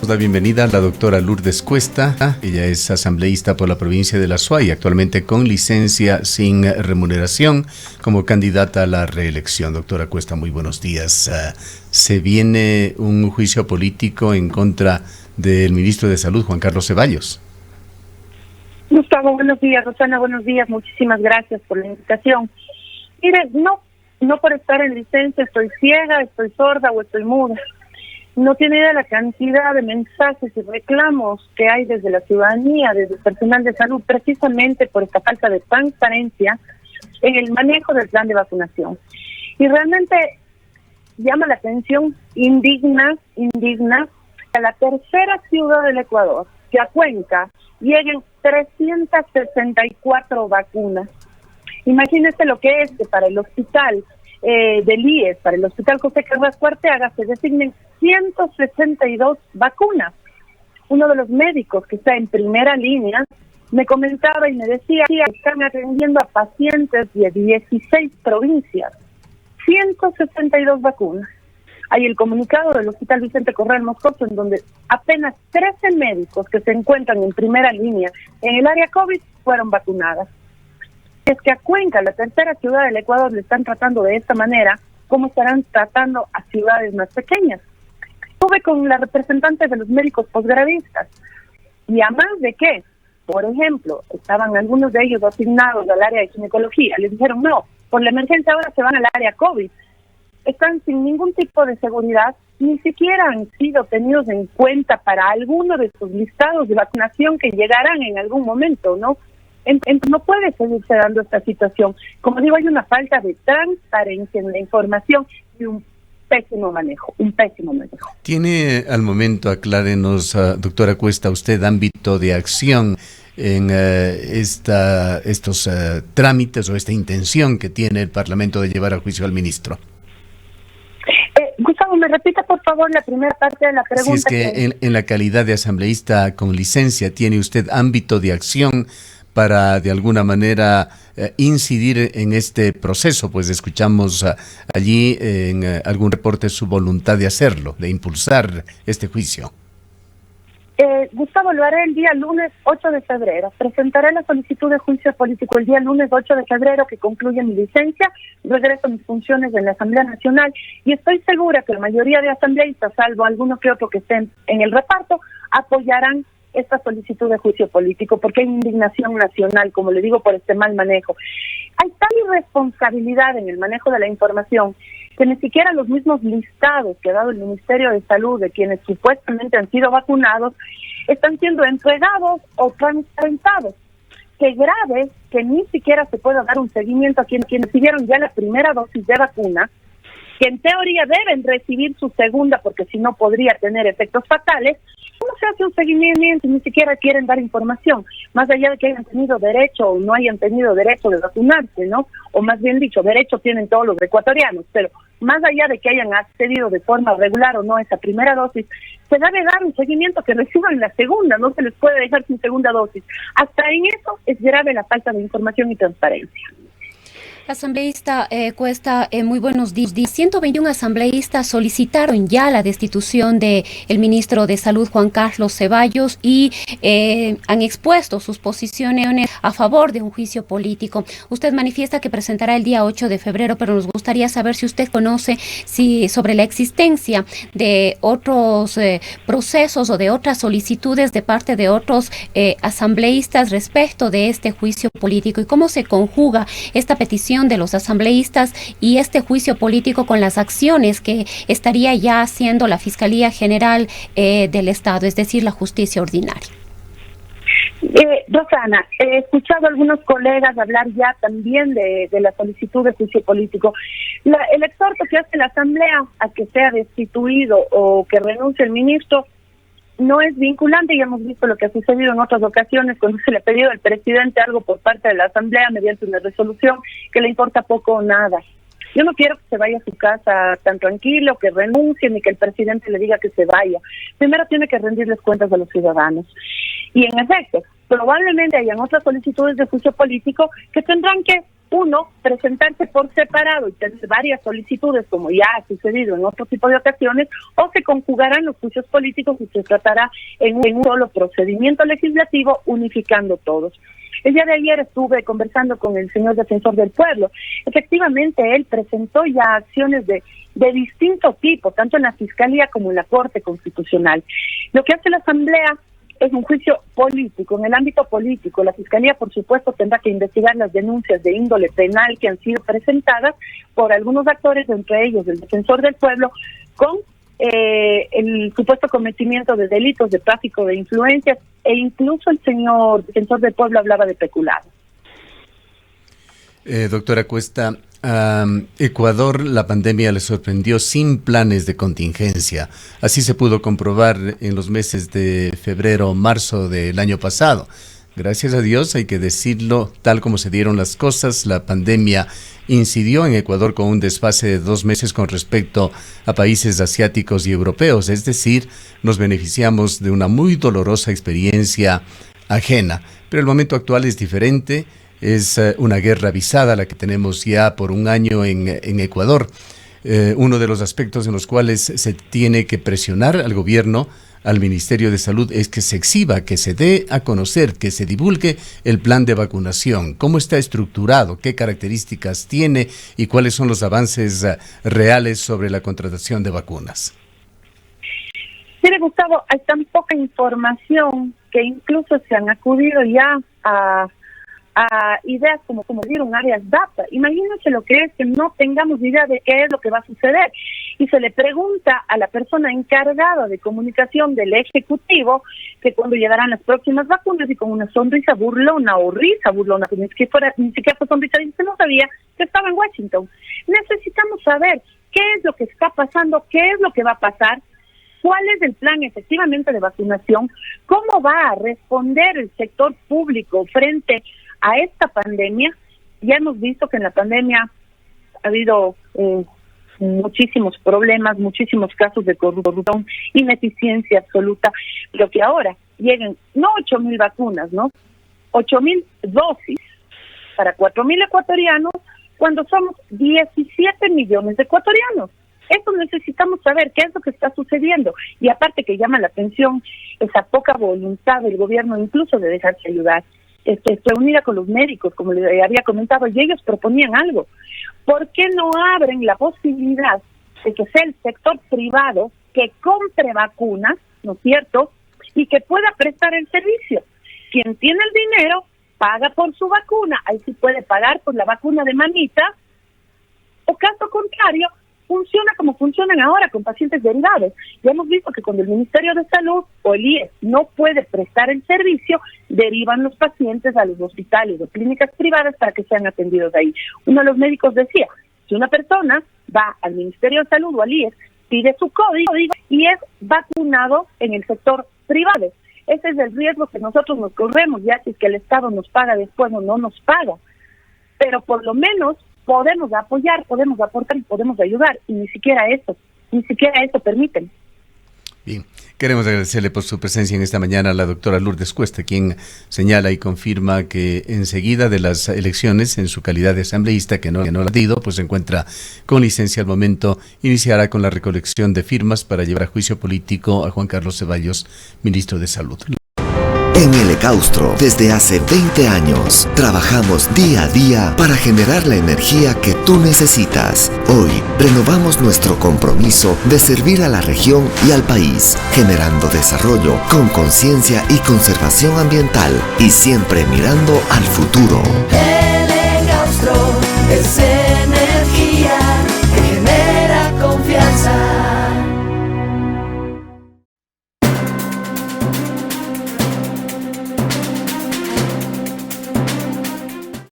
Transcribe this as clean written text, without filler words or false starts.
La bienvenida a la doctora Lourdes Cuesta. Ella es asambleísta por la provincia de La Suay, actualmente con licencia sin remuneración como candidata a la reelección. Doctora Cuesta, muy buenos días. Se viene un juicio político en contra del ministro de Salud, Juan Carlos Ceballos. Gustavo, buenos días. Rosana, buenos días. Muchísimas gracias por la invitación. Mire, no por estar en licencia estoy ciega, estoy sorda o estoy muda. No tiene idea la cantidad de mensajes y reclamos que hay desde la ciudadanía, desde el personal de salud, precisamente por esta falta de transparencia en el manejo del plan de vacunación. Y realmente llama la atención, indigna a la tercera ciudad del Ecuador, que a Cuenca lleguen 364 vacunas. Imagínese lo que es que para el hospital del IES, para el hospital José Carrasco Arteaga, se designen 162 vacunas. Uno de los médicos que está en primera línea me comentaba y me decía que están atendiendo a pacientes de 16 provincias. 162 vacunas. Hay el comunicado del Hospital Vicente Corral Moscoso, en donde apenas 13 médicos que se encuentran en primera línea en el área COVID fueron vacunadas. Es que a Cuenca, la tercera ciudad del Ecuador, le están tratando de esta manera, ¿cómo estarán tratando a ciudades más pequeñas? Estuve con la representante de los médicos posgravistas, y además de que, por ejemplo, estaban algunos de ellos asignados al área de ginecología, les dijeron no, por la emergencia ahora se van al área COVID. Están sin ningún tipo de seguridad, ni siquiera han sido tenidos en cuenta para alguno de sus listados de vacunación que llegarán en algún momento, ¿no? No puede seguirse dando esta situación. Como digo, hay una falta de transparencia en la información y un pésimo manejo. ¿Tiene al momento, aclárenos, doctora Cuesta, usted ámbito de acción en estos trámites o esta intención que tiene el Parlamento de llevar a juicio al ministro? Gustavo, ¿me repita por favor la primera parte de la pregunta? Si es que en la calidad de asambleísta con licencia, ¿tiene usted ámbito de acción para de alguna manera incidir en este proceso? Pues escuchamos allí en algún reporte su voluntad de hacerlo, de impulsar este juicio. Gustavo, lo haré el día lunes 8 de febrero. Presentaré la solicitud de juicio político el día lunes 8 de febrero, que concluye mi licencia, regreso a mis funciones en la Asamblea Nacional, y estoy segura que la mayoría de asambleístas, salvo algunos que otros que estén en el reparto, apoyarán esta solicitud de juicio político, porque hay indignación nacional, como le digo, por este mal manejo. Hay tal irresponsabilidad en el manejo de la información que ni siquiera los mismos listados que ha dado el Ministerio de Salud de quienes supuestamente han sido vacunados están siendo entregados o transparentados. Qué grave que ni siquiera se pueda dar un seguimiento a quienes recibieron ya la primera dosis de vacuna, que en teoría deben recibir su segunda, porque si no podría tener efectos fatales. ¿Cómo se hace un seguimiento? Ni siquiera quieren dar información, más allá de que hayan tenido derecho o no hayan tenido derecho de vacunarse, ¿no? O más bien dicho, derecho tienen todos los ecuatorianos, pero más allá de que hayan accedido de forma regular o no a esa primera dosis, se debe dar un seguimiento que reciban la segunda, no se les puede dejar sin segunda dosis. Hasta en eso es grave la falta de información y transparencia. Asambleísta Cuesta, muy buenos días. 121 asambleístas solicitaron ya la destitución del ministro de Salud, Juan Carlos Ceballos, y han expuesto sus posiciones a favor de un juicio político. Usted manifiesta que presentará el día 8 de febrero, pero nos gustaría saber si usted conoce sobre la existencia de otros procesos o de otras solicitudes de parte de otros asambleístas respecto de este juicio político, y cómo se conjuga esta petición de los asambleístas y este juicio político con las acciones que estaría ya haciendo la Fiscalía General del Estado, es decir, la justicia ordinaria. Rosana, he escuchado a algunos colegas hablar ya también de la solicitud de juicio político. El exhorto que hace la Asamblea a que sea destituido o que renuncie el ministro no es vinculante. Ya hemos visto lo que ha sucedido en otras ocasiones cuando se le ha pedido al presidente algo por parte de la Asamblea mediante una resolución que le importa poco o nada. Yo no quiero que se vaya a su casa tan tranquilo, que renuncie, ni que el presidente le diga que se vaya. Primero tiene que rendirles cuentas a los ciudadanos. Y en efecto, probablemente hayan otras solicitudes de juicio político que tendrán que Uno, presentarse por separado y tener varias solicitudes, como ya ha sucedido en otro tipo de ocasiones, o se conjugarán los juicios políticos y se tratará en un solo procedimiento legislativo, unificando todos. El día de ayer estuve conversando con el señor defensor del pueblo. Efectivamente, él presentó ya acciones de distinto tipo, tanto en la Fiscalía como en la Corte Constitucional. Lo que hace la Asamblea es un juicio político, en el ámbito político. La Fiscalía, por supuesto, tendrá que investigar las denuncias de índole penal que han sido presentadas por algunos actores, entre ellos el defensor del pueblo, con el supuesto cometimiento de delitos de tráfico de influencias, e incluso el señor defensor del pueblo hablaba de peculado. Doctora Cuesta, a Ecuador la pandemia le sorprendió sin planes de contingencia. Así se pudo comprobar en los meses de febrero o marzo del año pasado. Gracias a Dios, hay que decirlo, tal como se dieron las cosas, la pandemia incidió en Ecuador con un desfase de 2 meses con respecto a países asiáticos y europeos. Es decir, nos beneficiamos de una muy dolorosa experiencia ajena. Pero el momento actual es diferente. Es una guerra avisada la que tenemos ya por un año en Ecuador. Uno de los aspectos en los cuales se tiene que presionar al gobierno, al Ministerio de Salud, es que se exhiba, que se dé a conocer, que se divulgue el plan de vacunación. ¿Cómo está estructurado? ¿Qué características tiene? ¿Y cuáles son los avances reales sobre la contratación de vacunas? Mire, Gustavo, hay tan poca información que incluso se han acudido ya a ideas como decir un áreas data. Imagínense lo que es que no tengamos idea de qué es lo que va a suceder y se le pregunta a la persona encargada de comunicación del Ejecutivo que cuando llegarán las próximas vacunas, y con una sonrisa burlona o risa burlona, que ni siquiera fue sonrisa, dice, no sabía que estaba en Washington. Necesitamos saber qué es lo que está pasando, qué es lo que va a pasar, cuál es el plan efectivamente de vacunación, cómo va a responder el sector público frente a esta pandemia. Ya hemos visto que en la pandemia ha habido muchísimos problemas, muchísimos casos de corrupción, ineficiencia absoluta, pero que ahora lleguen no 8,000 vacunas, ¿no? 8,000 dosis para 4,000 ecuatorianos, cuando somos 17 millones de ecuatorianos. Eso necesitamos saber qué es lo que está sucediendo. Y aparte que llama la atención esa poca voluntad del gobierno incluso de dejarse ayudar. Reunida con los médicos, como le había comentado, y ellos proponían algo. ¿Por qué no abren la posibilidad de que sea el sector privado que compre vacunas, ¿no es cierto?, y que pueda prestar el servicio? Quien tiene el dinero paga por su vacuna, ahí sí puede pagar por la vacuna de manita, o caso contrario, funciona como funcionan ahora con pacientes derivados. Ya hemos visto que cuando el Ministerio de Salud o el IES no puede prestar el servicio, derivan los pacientes a los hospitales o clínicas privadas para que sean atendidos ahí. Uno de los médicos decía, si una persona va al Ministerio de Salud o al IES, pide su código y es vacunado en el sector privado. Ese es el riesgo que nosotros nos corremos, ya si es que el Estado nos paga después o no nos paga. Pero por lo menos podemos apoyar, podemos aportar y podemos ayudar, y ni siquiera eso permiten. Bien, queremos agradecerle por su presencia en esta mañana a la doctora Lourdes Cuesta, quien señala y confirma que enseguida de las elecciones, en su calidad de asambleísta, que no ha tenido, pues se encuentra con licencia al momento, iniciará con la recolección de firmas para llevar a juicio político a Juan Carlos Ceballos, ministro de Salud. En el Ecaustro, desde hace 20 años, trabajamos día a día para generar la energía que tú necesitas. Hoy, renovamos nuestro compromiso de servir a la región y al país, generando desarrollo con conciencia y conservación ambiental, y siempre mirando al futuro. El Ecaustro es